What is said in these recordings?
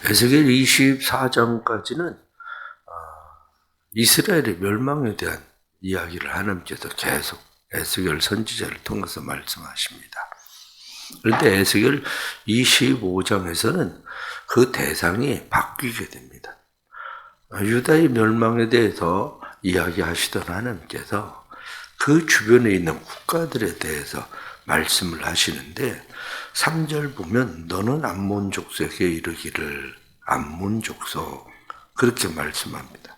에스겔 24장까지는 이스라엘의 멸망에 대한 이야기를 하나님께서 계속 에스겔 선지자를 통해서 말씀하십니다. 그런데 에스겔 25장에서는 그 대상이 바뀌게 됩니다. 유다의 멸망에 대해서 이야기하시던 하나님께서 그 주변에 있는 국가들에 대해서 말씀을 하시는데 3절 보면 너는 암몬 족속에게 이르기를 암몬 족속 그렇게 말씀합니다.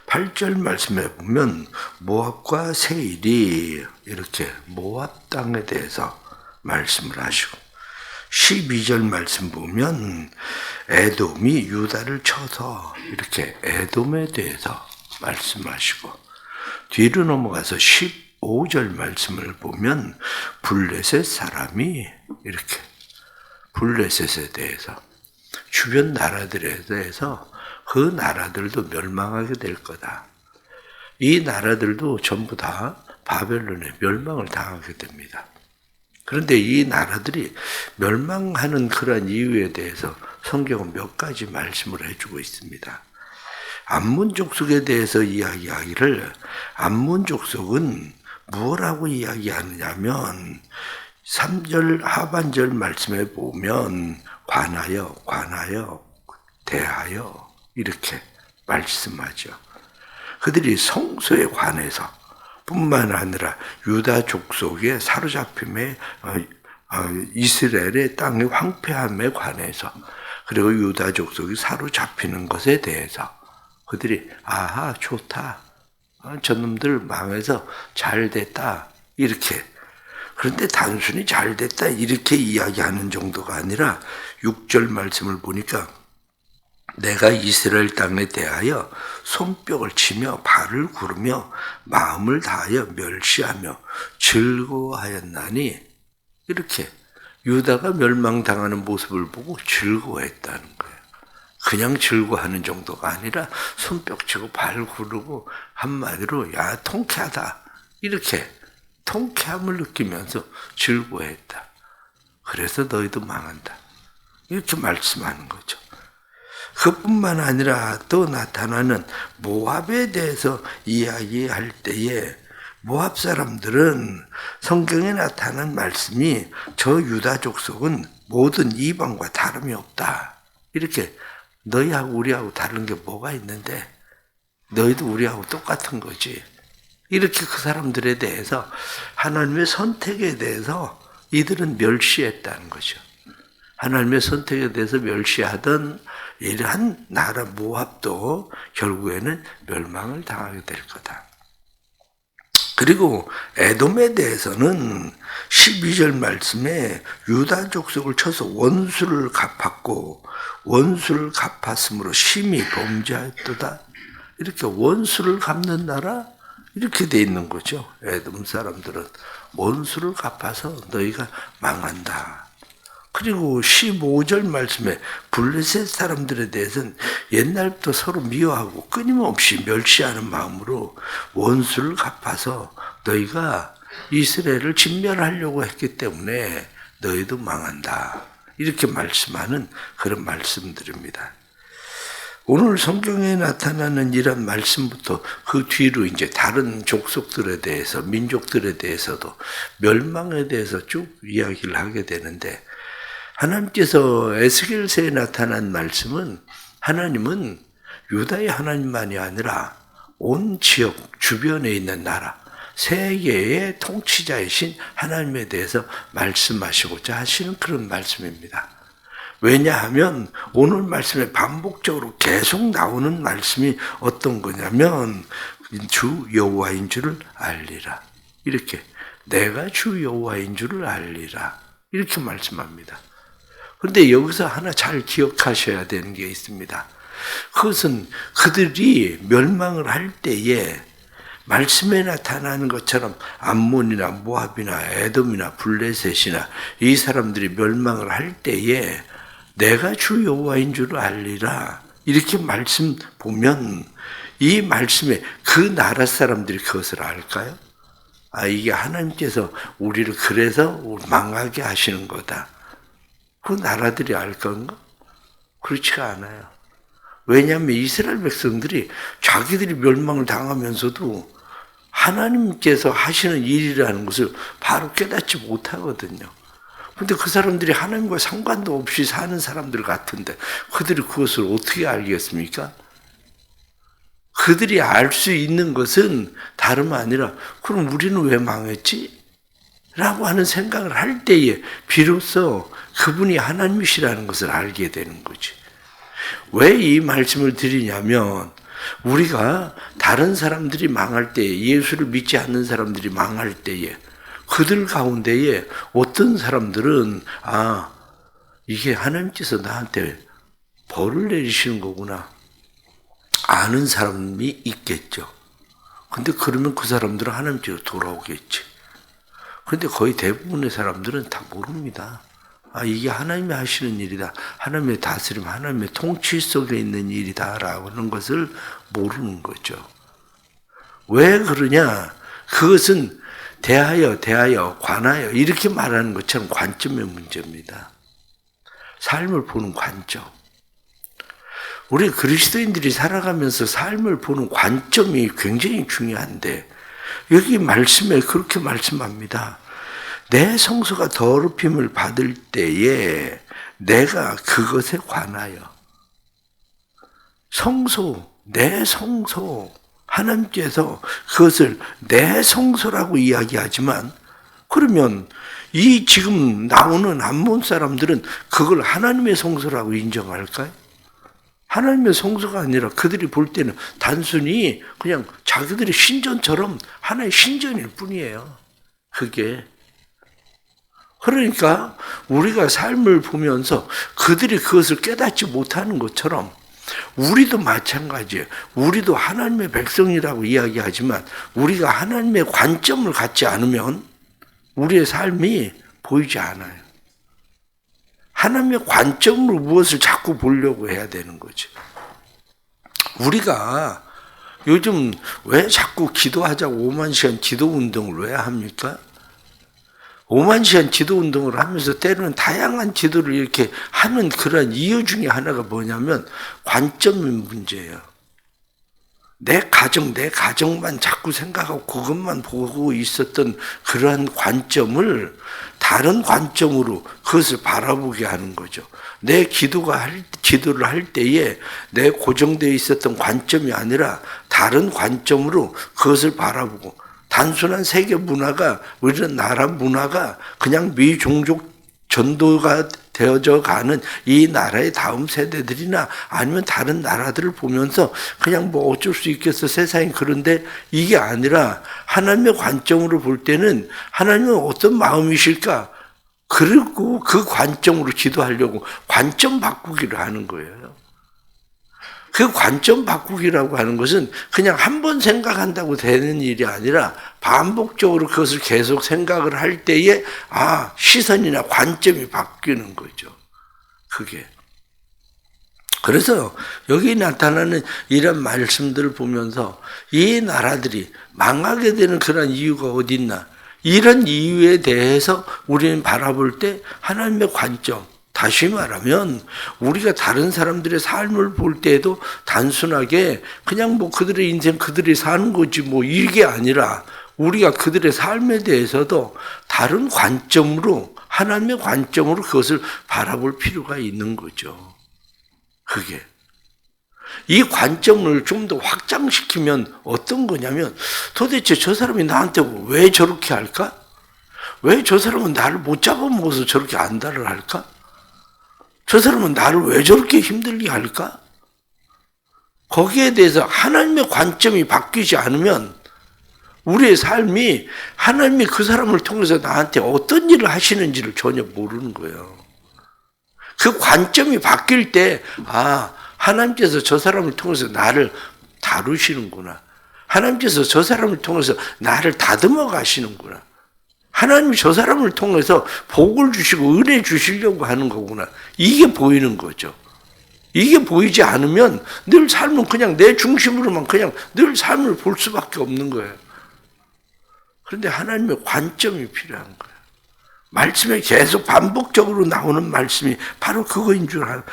8절 말씀에 보면 모압과 세일이 이렇게 모압 땅에 대해서 말씀을 하시고 12절 말씀 보면 에돔이 유다를 쳐서 이렇게 에돔에 대해서 말씀하시고 뒤로 넘어가서 15절 말씀을 보면 블레셋 사람이 이렇게 블레셋에 대해서 주변 나라들에 대해서 그 나라들도 멸망하게 될 거다. 이 나라들도 전부 다 바벨론의 멸망을 당하게 됩니다. 그런데 이 나라들이 멸망하는 그러한 이유에 대해서 성경은 몇 가지 말씀을 해주고 있습니다. 암몬 족속에 대해서 이야기하기를 암몬 족속은 무엇라고 이야기하느냐면 3절 하반절 말씀에 보면 관하여 대하여 이렇게 말씀하죠. 그들이 성소에 관해서 뿐만 아니라 유다 족속의 사로잡힘에 이스라엘의 땅의 황폐함에 관해서 그리고 유다 족속이 사로잡히는 것에 대해서 그들이 아하 좋다 저놈들 망해서 잘 됐다 이렇게 그런데 단순히 잘 됐다 이렇게 이야기하는 정도가 아니라 6절 말씀을 보니까 내가 이스라엘 땅에 대하여 손뼉을 치며 발을 구르며 마음을 다하여 멸시하며 즐거워하였나니 이렇게 유다가 멸망당하는 모습을 보고 즐거워했다는 거예요. 그냥 즐거워하는 정도가 아니라 손뼉 치고 발 구르고 한마디로 야 통쾌하다 이렇게 통쾌함을 느끼면서 즐거워했다. 그래서 너희도 망한다. 이렇게 말씀하는 거죠. 그뿐만 아니라 또 나타나는 모압에 대해서 이야기할 때에 모압 사람들은 성경에 나타난 말씀이 저 유다 족속은 모든 이방과 다름이 없다. 이렇게 너희하고 우리하고 다른 게 뭐가 있는데 너희도 우리하고 똑같은 거지. 이렇게 그 사람들에 대해서 하나님의 선택에 대해서 이들은 멸시했다는 거죠. 하나님의 선택에 대해서 멸시하던 이러한 나라 모압도 결국에는 멸망을 당하게 될 거다. 그리고 에돔에 대해서는 12절 말씀에 유다 족속을 쳐서 원수를 갚았고 원수를 갚았으므로 심히 범죄하였도다. 이렇게 원수를 갚는 나라 이렇게 돼 있는 거죠. 에돔 사람들은 원수를 갚아서 너희가 망한다. 그리고 15절 말씀에 블레셋 사람들에 대해서는 옛날부터 서로 미워하고 끊임없이 멸시하는 마음으로 원수를 갚아서 너희가 이스라엘을 진멸하려고 했기 때문에 너희도 망한다. 이렇게 말씀하는 그런 말씀들입니다. 오늘 성경에 나타나는 이런 말씀부터 그 뒤로 이제 다른 족속들에 대해서 민족들에 대해서도 멸망에 대해서 쭉 이야기를 하게 되는데 하나님께서 에스겔서에 나타난 말씀은 하나님은 유다의 하나님만이 아니라 온 지역 주변에 있는 나라 세계의 통치자이신 하나님에 대해서 말씀하시고자 하시는 그런 말씀입니다. 왜냐하면 오늘 말씀에 반복적으로 계속 나오는 말씀이 어떤 거냐면 주 여호와인 줄을 알리라. 이렇게 내가 주 여호와인 줄을 알리라. 이렇게 말씀합니다. 그런데 여기서 하나 잘 기억하셔야 되는 게 있습니다. 그것은 그들이 멸망을 할 때에 말씀에 나타나는 것처럼 암몬이나 모압이나 에돔이나 블레셋이나 이 사람들이 멸망을 할 때에 내가 주 여호와인 줄 알리라. 이렇게 말씀 보면 이 말씀에 그 나라 사람들이 그것을 알까요? 이게 하나님께서 우리를 그래서 망하게 하시는 거다. 그 나라들이 알 건가? 그렇지가 않아요. 왜냐하면 이스라엘 백성들이 자기들이 멸망을 당하면서도 하나님께서 하시는 일이라는 것을 바로 깨닫지 못하거든요. 근데 그 사람들이 하나님과 상관도 없이 사는 사람들 같은데 그들이 그것을 어떻게 알겠습니까? 그들이 알 수 있는 것은 다름 아니라 그럼 우리는 왜 망했지? 라고 하는 생각을 할 때에 비로소 그분이 하나님이시라는 것을 알게 되는 거지. 왜 이 말씀을 드리냐면 우리가 다른 사람들이 망할 때에, 예수를 믿지 않는 사람들이 망할 때에 그들 가운데에 어떤 사람들은 이게 하나님께서 나한테 벌을 내리시는 거구나 아는 사람이 있겠죠. 근데 그러면 그 사람들은 하나님께로 돌아오겠지. 근데 거의 대부분의 사람들은 다 모릅니다. 이게 하나님이 하시는 일이다. 하나님의 다스림, 하나님의 통치 속에 있는 일이다라고 하는 것을 모르는 거죠. 왜 그러냐? 그것은 대하여, 관하여 이렇게 말하는 것처럼 관점의 문제입니다. 삶을 보는 관점. 우리 그리스도인들이 살아가면서 삶을 보는 관점이 굉장히 중요한데 여기 말씀에 그렇게 말씀합니다. 내 성소가 더럽힘을 받을 때에 내가 그것에 관하여 성소, 내 성소, 하나님께서 그것을 내 성소라고 이야기하지만 그러면 이 지금 나오는 암몬 사람들은 그걸 하나님의 성소라고 인정할까요? 하나님의 성소가 아니라 그들이 볼 때는 단순히 그냥 자기들의 신전처럼 하나의 신전일 뿐이에요. 그게. 그러니까 우리가 삶을 보면서 그들이 그것을 깨닫지 못하는 것처럼 우리도 마찬가지예요. 우리도 하나님의 백성이라고 이야기하지만 우리가 하나님의 관점을 갖지 않으면 우리의 삶이 보이지 않아요. 하나님의 관점으로 무엇을 자꾸 보려고 해야 되는 거죠. 우리가 요즘 왜 자꾸 기도하자고 5만 시간 기도 운동을 왜 합니까? 5만 시간 기도 운동을 하면서 때로는 다양한 기도를 이렇게 하는 그런 이유 중에 하나가 뭐냐면 관점의 문제예요. 내 가정만 자꾸 생각하고 그것만 보고 있었던 그러한 관점을 다른 관점으로 그것을 바라보게 하는 거죠. 내 기도를 할 때에 내 고정되어 있었던 관점이 아니라 다른 관점으로 그것을 바라보고 단순한 세계 문화가 우리나라 문화가 그냥 미종족 전도가 되어져 가는 이 나라의 다음 세대들이나 아니면 다른 나라들을 보면서 그냥 뭐 어쩔 수 있겠어 세상이 그런데 이게 아니라 하나님의 관점으로 볼 때는 하나님은 어떤 마음이실까? 그리고 그 관점으로 기도하려고 관점 바꾸기를 하는 거예요. 그 관점 바꾸기라고 하는 것은 그냥 한 번 생각한다고 되는 일이 아니라 반복적으로 그것을 계속 생각을 할 때에 시선이나 관점이 바뀌는 거죠. 그게. 그래서 여기 나타나는 이런 말씀들을 보면서 이 나라들이 망하게 되는 그런 이유가 어디 있나? 이런 이유에 대해서 우리는 바라볼 때 하나님의 관점, 다시 말하면 우리가 다른 사람들의 삶을 볼 때에도 단순하게 그냥 뭐 그들의 인생 그들이 사는 거지 뭐 이게 아니라 우리가 그들의 삶에 대해서도 다른 관점으로 하나님의 관점으로 그것을 바라볼 필요가 있는 거죠. 그게. 이 관점을 좀 더 확장시키면 어떤 거냐면 도대체 저 사람이 나한테 왜 저렇게 할까? 왜 저 사람은 나를 못 잡아먹어서 저렇게 안달을 할까? 저 사람은 나를 왜 저렇게 힘들게 할까? 거기에 대해서 하나님의 관점이 바뀌지 않으면 우리의 삶이 하나님이 그 사람을 통해서 나한테 어떤 일을 하시는지를 전혀 모르는 거예요. 그 관점이 바뀔 때 하나님께서 저 사람을 통해서 나를 다루시는구나. 하나님께서 저 사람을 통해서 나를 다듬어 가시는구나. 하나님이 저 사람을 통해서 복을 주시고 은혜 주시려고 하는 거구나. 이게 보이는 거죠. 이게 보이지 않으면 늘 삶은 그냥 내 중심으로만 그냥 늘 삶을 볼 수밖에 없는 거예요. 그런데 하나님의 관점이 필요한 거예요. 말씀에 계속 반복적으로 나오는 말씀이 바로 그거입니다.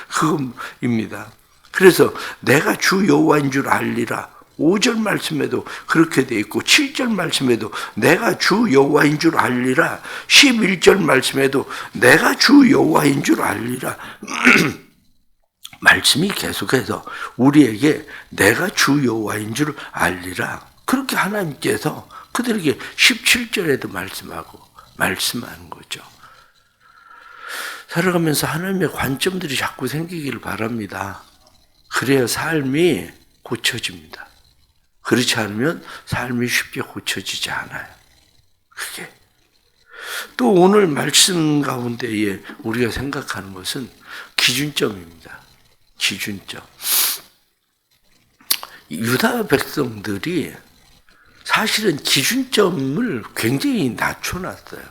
그래서 내가 주 여호와인 줄 알리라. 5절 말씀에도 그렇게 돼 있고 7절 말씀에도 내가 주 여호와인 줄 알리라. 11절 말씀에도 내가 주 여호와인 줄 알리라. 말씀이 계속해서 우리에게 내가 주 여호와인 줄 알리라. 그렇게 하나님께서 그들에게 17절에도 말씀하는 거죠. 살아가면서 하나님의 관점들이 자꾸 생기기를 바랍니다. 그래야 삶이 고쳐집니다. 그렇지 않으면 삶이 쉽게 고쳐지지 않아요. 그게. 또 오늘 말씀 가운데에 우리가 생각하는 것은 기준점입니다. 기준점. 유다 백성들이 사실은 기준점을 굉장히 낮춰놨어요.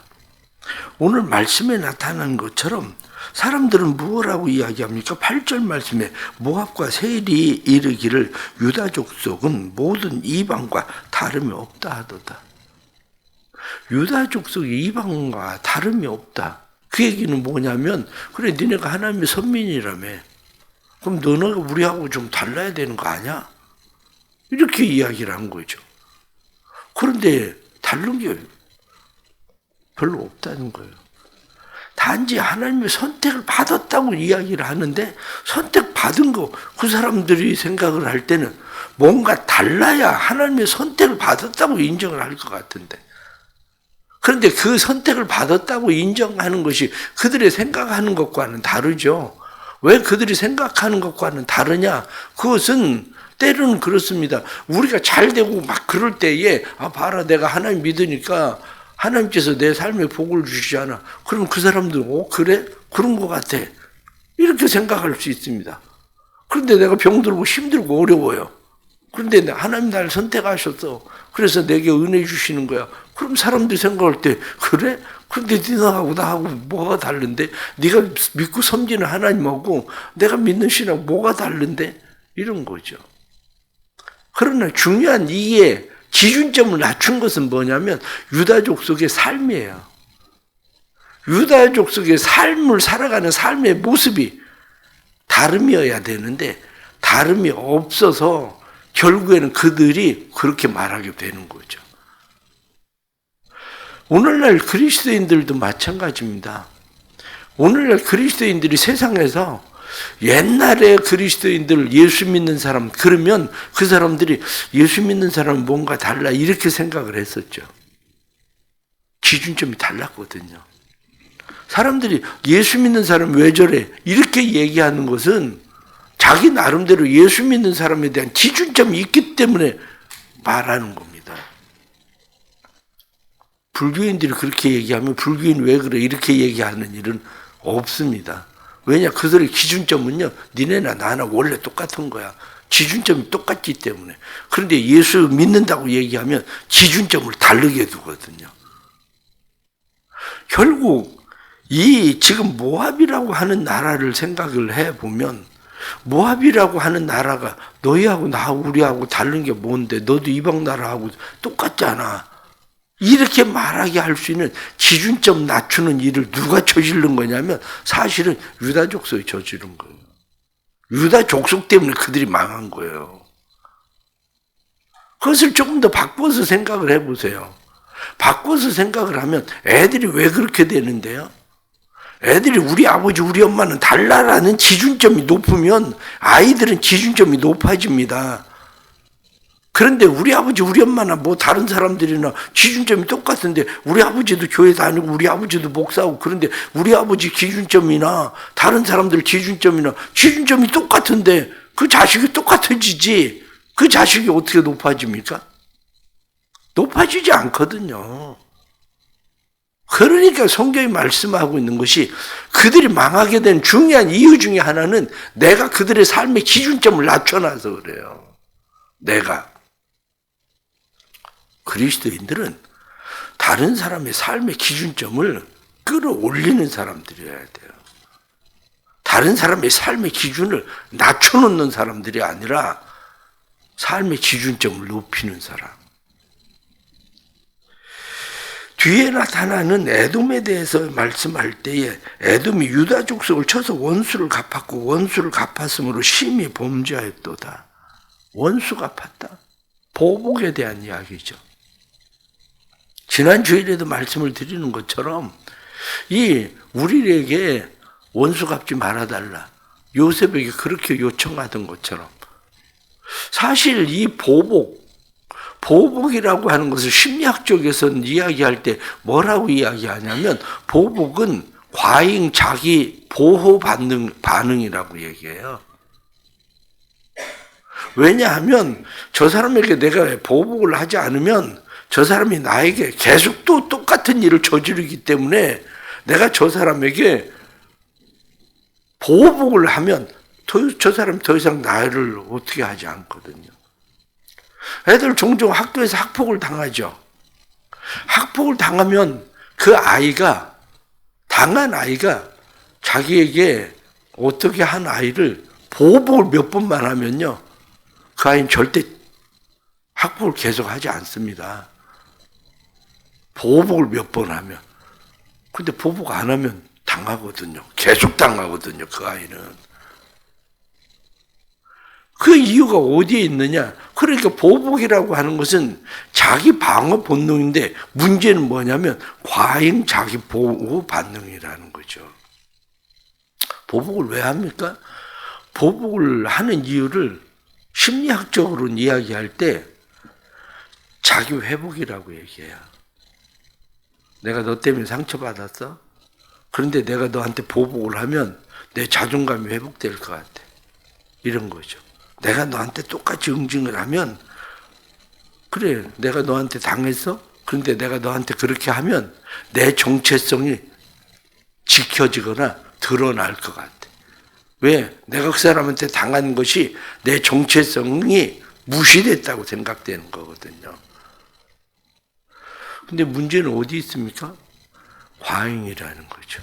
오늘 말씀에 나타난 것처럼 사람들은 무엇라고 이야기합니까? 8절 말씀에 모압과 세일이 이르기를 유다 족속은 모든 이방과 다름이 없다 하도다. 유다 족속이 이방과 다름이 없다. 그 얘기는 뭐냐면 그래 니네가 하나님의 선민이라며. 그럼 너네가 우리하고 좀 달라야 되는 거 아니야? 이렇게 이야기를 한 거죠. 그런데 다른 게 별로 없다는 거예요. 단지 하나님의 선택을 받았다고 이야기를 하는데 선택받은 거 그 사람들이 생각을 할 때는 뭔가 달라야 하나님의 선택을 받았다고 인정을 할 것 같은데 그런데 그 선택을 받았다고 인정하는 것이 그들의 생각하는 것과는 다르죠. 왜 그들이 생각하는 것과는 다르냐? 그것은 때로는 그렇습니다. 우리가 잘 되고 막 그럴 때에 봐라 내가 하나님 믿으니까 하나님께서 내 삶에 복을 주시잖아. 그럼 그 사람들은 그래? 그런 것 같아. 이렇게 생각할 수 있습니다. 그런데 내가 병들고 힘들고 어려워요. 그런데 하나님 나를 선택하셨어. 그래서 내게 은혜 주시는 거야. 그럼 사람들이 생각할 때 그래? 그런데 너하고 나하고 뭐가 다른데? 네가 믿고 섬기는 하나님하고 내가 믿는 신하고 뭐가 다른데? 이런 거죠. 그러나 중요한 이게 기준점을 낮춘 것은 뭐냐면 유다족 속의 삶이에요. 유다족 속의 삶을 살아가는 삶의 모습이 다름이어야 되는데 다름이 없어서 결국에는 그들이 그렇게 말하게 되는 거죠. 오늘날 그리스도인들도 마찬가지입니다. 오늘날 그리스도인들이 세상에서 옛날에 그리스도인들 예수 믿는 사람 그러면 그 사람들이 예수 믿는 사람은 뭔가 달라 이렇게 생각을 했었죠. 기준점이 달랐거든요. 사람들이 예수 믿는 사람 왜 저래 이렇게 얘기하는 것은 자기 나름대로 예수 믿는 사람에 대한 기준점이 있기 때문에 말하는 겁니다. 불교인들이 그렇게 얘기하면 불교인 왜 그래 이렇게 얘기하는 일은 없습니다. 왜냐? 그들의 기준점은요, 니네나 나나 원래 똑같은 거야. 기준점이 똑같기 때문에. 그런데 예수 믿는다고 얘기하면 기준점을 다르게 두거든요. 결국 이 지금 모압이라고 하는 나라를 생각을 해보면 모압이라고 하는 나라가 너희하고 나하고 우리하고 다른 게 뭔데 너도 이방 나라하고 똑같잖아. 이렇게 말하게 할 수 있는 기준점 낮추는 일을 누가 저지른 거냐면 사실은 유다 족속이 저지른 거예요. 유다 족속 때문에 그들이 망한 거예요. 그것을 조금 더 바꿔서 생각을 해보세요. 바꿔서 생각을 하면 애들이 왜 그렇게 되는데요? 애들이 우리 아버지 우리 엄마는 달라라는 기준점이 높으면 아이들은 기준점이 높아집니다. 그런데 우리 아버지 우리 엄마나 뭐 다른 사람들이나 기준점이 똑같은데 우리 아버지도 교회 다니고 우리 아버지도 목사하고 그런데 우리 아버지 기준점이나 다른 사람들 기준점이 똑같은데 그 자식이 똑같아지지 그 자식이 어떻게 높아집니까? 높아지지 않거든요. 그러니까 성경이 말씀하고 있는 것이 그들이 망하게 된 중요한 이유 중에 하나는 내가 그들의 삶의 기준점을 낮춰놔서 그래요. 내가. 그리스도인들은 다른 사람의 삶의 기준점을 끌어올리는 사람들이어야 돼요. 다른 사람의 삶의 기준을 낮춰놓는 사람들이 아니라 삶의 기준점을 높이는 사람. 뒤에 나타나는 에돔에 대해서 말씀할 때에 에돔이 유다 족속을 쳐서 원수를 갚았고 원수를 갚았으므로 심히 범죄하였도다. 원수 갚았다. 보복에 대한 이야기죠. 지난 주일에도 말씀을 드리는 것처럼 이 우리에게 원수 갚지 말아달라. 요셉에게 그렇게 요청하던 것처럼 사실 이 보복이라고 하는 것을 심리학적에서는 이야기할 때 뭐라고 이야기하냐면 보복은 과잉 자기 보호 반응이라고 얘기해요. 왜냐하면 저 사람에게 내가 보복을 하지 않으면 저 사람이 나에게 계속 또 똑같은 일을 저지르기 때문에 내가 저 사람에게 보복을 하면 저 사람이 더 이상 나를 어떻게 하지 않거든요. 애들 종종 학교에서 학폭을 당하죠. 학폭을 당하면 그 아이가 당한 아이가 자기에게 어떻게 한 아이를 보복을 몇 번만 하면요. 그 아이는 절대 학폭을 계속 하지 않습니다. 보복을 몇 번 하면. 근데 보복 안 하면 당하거든요. 계속 당하거든요. 그 아이는. 그 이유가 어디에 있느냐? 그러니까 보복이라고 하는 것은 자기 방어 본능인데 문제는 뭐냐면 과잉 자기 보호 반응이라는 거죠. 보복을 왜 합니까? 보복을 하는 이유를 심리학적으로는 이야기할 때 자기 회복이라고 얘기해요. 내가 너 때문에 상처받았어? 그런데 내가 너한테 보복을 하면 내 자존감이 회복될 것 같아. 이런 거죠. 내가 너한테 똑같이 응징을 하면 그래 내가 너한테 당했어? 그런데 내가 너한테 그렇게 하면 내 정체성이 지켜지거나 드러날 것 같아. 왜? 내가 그 사람한테 당한 것이 내 정체성이 무시됐다고 생각되는 거거든요. 근데 문제는 어디 있습니까? 과잉이라는 거죠.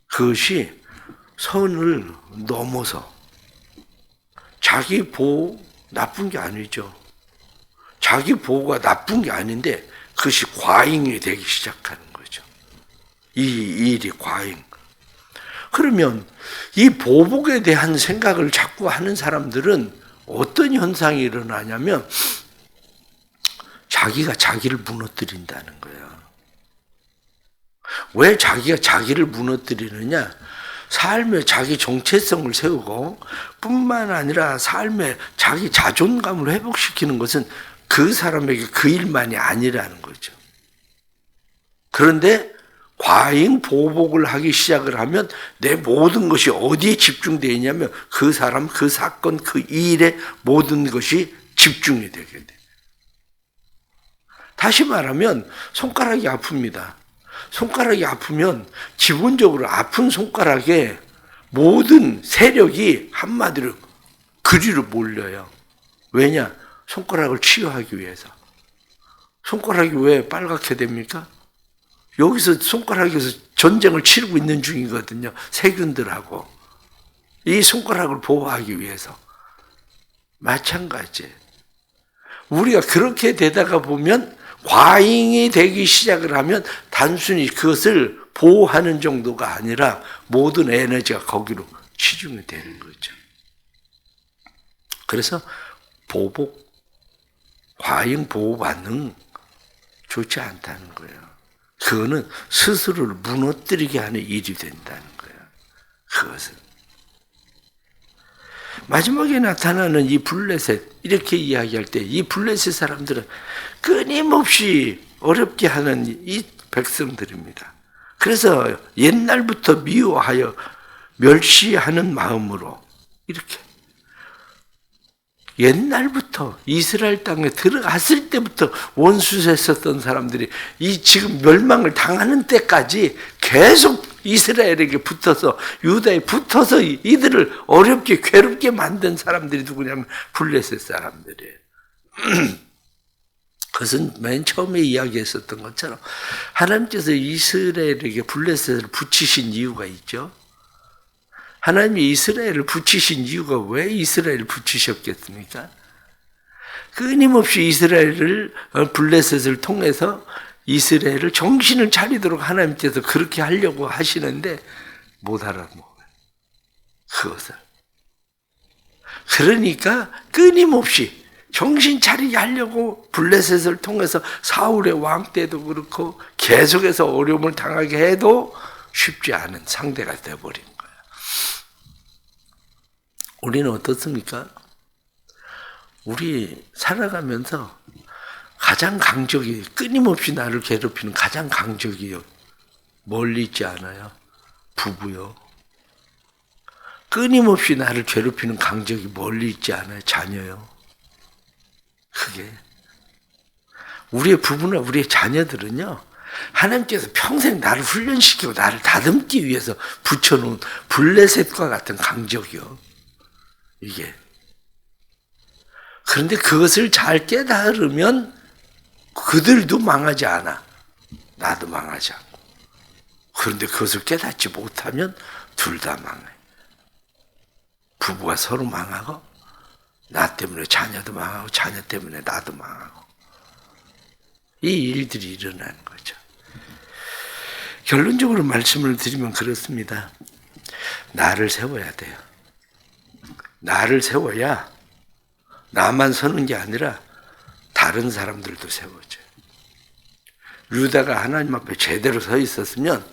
그것이 선을 넘어서 자기 보호 나쁜 게 아니죠. 자기 보호가 나쁜 게 아닌데 그것이 과잉이 되기 시작하는 거죠. 이 일이 과잉. 그러면 이 보복에 대한 생각을 자꾸 하는 사람들은 어떤 현상이 일어나냐면 자기가 자기를 무너뜨린다는 거예요. 왜 자기가 자기를 무너뜨리느냐? 삶에 자기 정체성을 세우고 뿐만 아니라 삶에 자기 자존감을 회복시키는 것은 그 사람에게 그 일만이 아니라는 거죠. 그런데 과잉 보복을 하기 시작을 하면 내 모든 것이 어디에 집중되어 있냐면 그 사람, 그 사건, 그 일에 모든 것이 집중이 되게 돼. 다시 말하면 손가락이 아픕니다. 손가락이 아프면 기본적으로 아픈 손가락에 모든 세력이 한마디로 그리로 몰려요. 왜냐? 손가락을 치유하기 위해서. 손가락이 왜 빨갛게 됩니까? 여기서 손가락에서 전쟁을 치르고 있는 중이거든요. 세균들하고. 이 손가락을 보호하기 위해서. 마찬가지. 우리가 그렇게 되다가 보면 과잉이 되기 시작을 하면 단순히 그것을 보호하는 정도가 아니라 모든 에너지가 거기로 치중이 되는 거죠. 그래서 보복, 과잉 보호 반응 좋지 않다는 거예요. 그거는 스스로를 무너뜨리게 하는 일이 된다는 거예요. 그것은. 마지막에 나타나는 이 블레셋, 이렇게 이야기할 때 이 블레셋 사람들은 끊임없이 어렵게 하는 이 백성들입니다. 그래서 옛날부터 미워하여 멸시하는 마음으로 이렇게 옛날부터 이스라엘 땅에 들어갔을 때부터 원수했었던 사람들이 이 지금 멸망을 당하는 때까지 계속 이스라엘에게 붙어서 유다에 붙어서 이들을 어렵게 괴롭게 만든 사람들이 누구냐면 블레셋 사람들이에요. 그것은 맨 처음에 이야기했었던 것처럼 하나님께서 이스라엘에게 블레셋을 붙이신 이유가 있죠. 하나님이 이스라엘을 붙이신 이유가 왜 이스라엘을 붙이셨겠습니까? 끊임없이 이스라엘을 블레셋을 통해서 이스라엘을 정신을 차리도록 하나님께서 그렇게 하려고 하시는데 못 알아먹어요. 그것을. 그러니까 끊임없이 정신 차리게 하려고 블레셋을 통해서 사울의 왕 때도 그렇고 계속해서 어려움을 당하게 해도 쉽지 않은 상대가 되어버린 거예요. 우리는 어떻습니까? 우리 살아가면서 가장 강적이 끊임없이 나를 괴롭히는 가장 강적이요. 멀리 있지 않아요. 부부요. 끊임없이 나를 괴롭히는 강적이 멀리 있지 않아요. 자녀요. 그게 우리의 부부나 우리의 자녀들은요. 하나님께서 평생 나를 훈련시키고 나를 다듬기 위해서 붙여놓은 블레셋과 같은 강적이요. 이게. 그런데 그것을 잘 깨달으면 그들도 망하지 않아. 나도 망하지 않고. 그런데 그것을 깨닫지 못하면 둘 다 망해. 부부가 서로 망하고 나 때문에 자녀도 망하고 자녀 때문에 나도 망하고 이 일들이 일어나는 거죠. 결론적으로 말씀을 드리면 그렇습니다. 나를 세워야 돼요. 나를 세워야 나만 서는 게 아니라 다른 사람들도 세워져요. 유다가 하나님 앞에 제대로 서 있었으면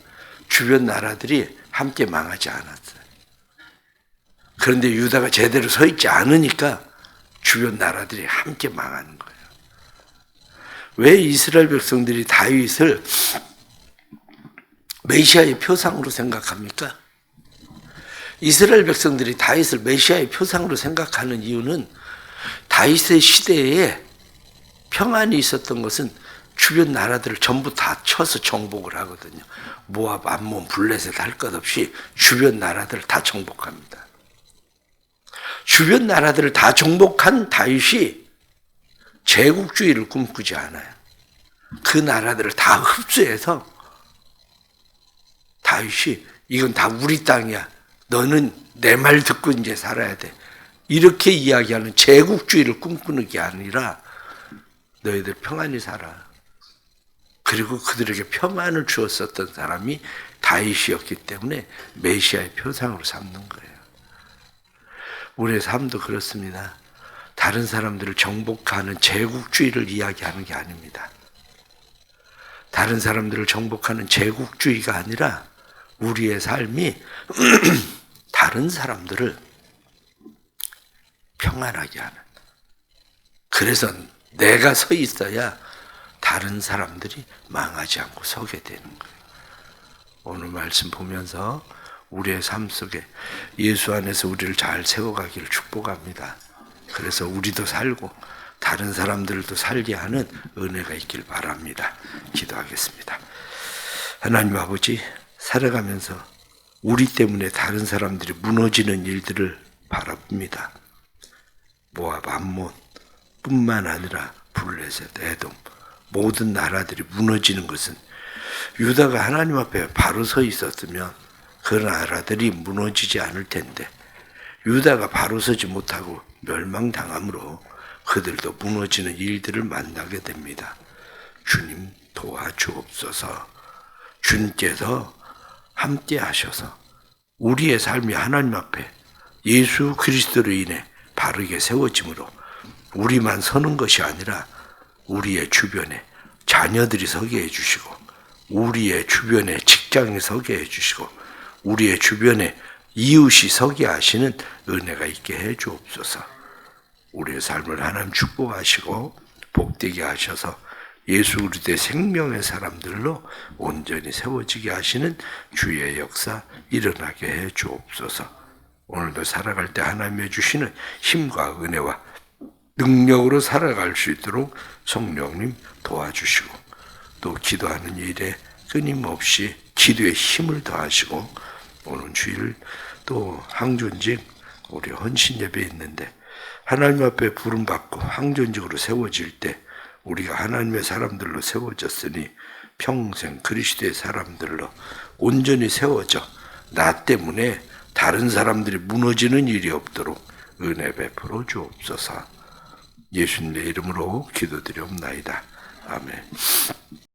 주변 나라들이 함께 망하지 않았어요. 그런데 유다가 제대로 서 있지 않으니까 주변 나라들이 함께 망하는 거예요. 왜 이스라엘 백성들이 다윗을 메시아의 표상으로 생각합니까? 이스라엘 백성들이 다윗을 메시아의 표상으로 생각하는 이유는 다윗의 시대에 평안이 있었던 것은 주변 나라들을 전부 다 쳐서 정복을 하거든요. 모압, 암몬, 블레셋 할 것 없이 주변 나라들을 다 정복합니다. 주변 나라들을 다 정복한 다윗이 제국주의를 꿈꾸지 않아요. 그 나라들을 다 흡수해서 다윗이 이건 다 우리 땅이야. 너는 내 말 듣고 이제 살아야 돼. 이렇게 이야기하는 제국주의를 꿈꾸는 게 아니라 너희들 평안히 살아. 그리고 그들에게 평안을 주었었던 사람이 다윗이었기 때문에 메시아의 표상으로 삼는 거예요. 우리의 삶도 그렇습니다. 다른 사람들을 정복하는 제국주의를 이야기하는 게 아닙니다. 다른 사람들을 정복하는 제국주의가 아니라 우리의 삶이 다른 사람들을 평안하게 하는. 그래서 내가 서 있어야 다른 사람들이 망하지 않고 서게 되는 거예요. 오늘 말씀 보면서 우리의 삶 속에 예수 안에서 우리를 잘 세워가기를 축복합니다. 그래서 우리도 살고 다른 사람들도 살게 하는 은혜가 있길 바랍니다. 기도하겠습니다. 하나님 아버지, 살아가면서 우리 때문에 다른 사람들이 무너지는 일들을 바라봅니다. 모압, 암몬 뿐만 아니라 블레셋, 에돔 모든 나라들이 무너지는 것은 유다가 하나님 앞에 바로 서 있었으면 그 나라들이 무너지지 않을 텐데 유다가 바로 서지 못하고 멸망당함으로 그들도 무너지는 일들을 만나게 됩니다. 주님 도와주옵소서. 주님께서 함께 하셔서 우리의 삶이 하나님 앞에 예수 그리스도로 인해 바르게 세워짐으로 우리만 서는 것이 아니라 우리의 주변에 자녀들이 서게 해주시고 우리의 주변에 직장이 서게 해주시고 우리의 주변에 이웃이 서게 하시는 은혜가 있게 해 주옵소서. 우리의 삶을 하나님 축복하시고 복되게 하셔서 예수 그리스도의 생명의 사람들로 온전히 세워지게 하시는 주의 역사 일어나게 해 주옵소서. 오늘도 살아갈 때 하나님의 주시는 힘과 은혜와 능력으로 살아갈 수 있도록 성령님 도와주시고 또 기도하는 일에 끊임없이 기도의 힘을 더하시고 오늘 주일 또 항존직 우리 헌신 예배 있는데 하나님 앞에 부름받고 항존직으로 세워질 때 우리가 하나님의 사람들로 세워졌으니 평생 그리스도의 사람들로 온전히 세워져 나 때문에 다른 사람들이 무너지는 일이 없도록 은혜 베풀어 주옵소서. 예수님의 이름으로 기도드리옵나이다. 아멘.